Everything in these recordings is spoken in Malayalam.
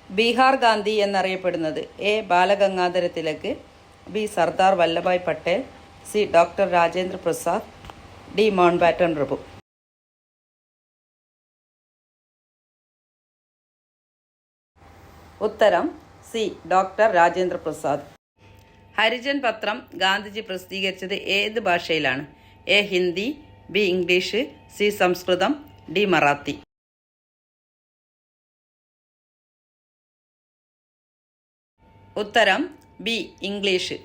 ബീഹാർ ഗാന്ധി എന്നറിയപ്പെടുന്നത്? A. Balagangadhara Tilak, B. Sardar Vallabhbhai Patel, C. Doctor Rajendra Prasad, D. Mountbatten പ്രഭു. ഉത്തരം സി. ഡോക്ടർ രാജേന്ദ്ര പ്രസാദ്. ഹരിജൻ പത്രം ഗാന്ധിജി പ്രസിദ്ധീകരിച്ചത് ഏത് ഭാഷയിലാണ്? A. Hindi, B. English, C. Sanskrit, D. Marathi. ഉത്തരം ബി. ഇംഗ്ലീഷ്.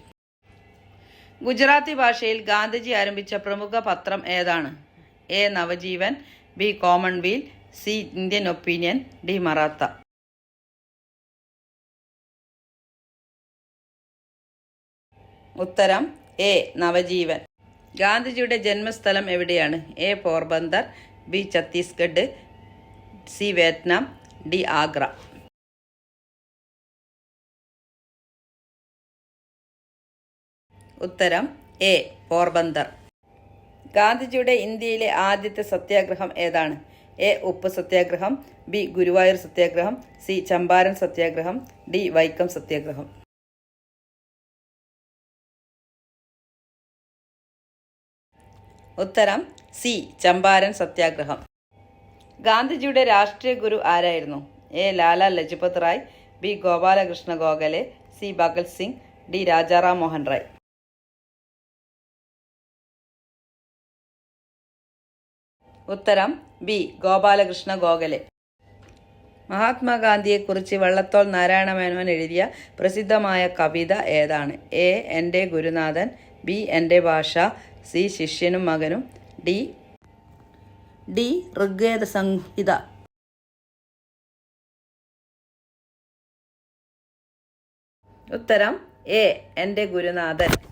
ഗുജറാത്തി ഭാഷയിൽ ഗാന്ധിജി ആരംഭിച്ച പ്രമുഖ പത്രം ഏതാണ്? A. Navajeevan, B. Commonweal, C. Indian opinion, D. Maratha. ഉത്തരം എ. നവജീവൻ. ഗാന്ധിജിയുടെ ജന്മസ്ഥലം എവിടെയാണ്? A. Porbandar, B. Chhattisgarh, C. Vietnam, D. Agra. ഉത്തരം എ. പോർബന്ദർ. ഗാന്ധിജിയുടെ ഇന്ത്യയിലെ ആദ്യത്തെ സത്യാഗ്രഹം ഏതാണ്? എ. ഉപ്പ് സത്യാഗ്രഹം, ബി. ഗുരുവായൂർ സത്യാഗ്രഹം, സി. ചമ്പാരൻ സത്യാഗ്രഹം, ഡി. വൈക്കം സത്യാഗ്രഹം. ഉത്തരം സി. ചമ്പാരൻ സത്യാഗ്രഹം. ഗാന്ധിജിയുടെ രാഷ്ട്രീയ ഗുരു ആരായിരുന്നു? A. Lala Lajpat Rai, B. Gopalakrishna Gokhale, C. Bhagat Singh, D. Rajaram Mohan Roy. ഉത്തരം ബി. ഗോപാലകൃഷ്ണ ഗോഖലെ. മഹാത്മാഗാന്ധിയെക്കുറിച്ച് വള്ളത്തോൾ നാരായണ മേനോൻ എഴുതിയ പ്രസിദ്ധമായ കവിത ഏതാണ്? എ. എൻ്റെ ഗുരുനാഥൻ, ബി. എൻ്റെ ഭാഷ, സി. ശിഷ്യനും മകനും, ഡി. ഋഗ്വേദ സംഹിത. ഉത്തരം എ. എൻ്റെ ഗുരുനാഥൻ.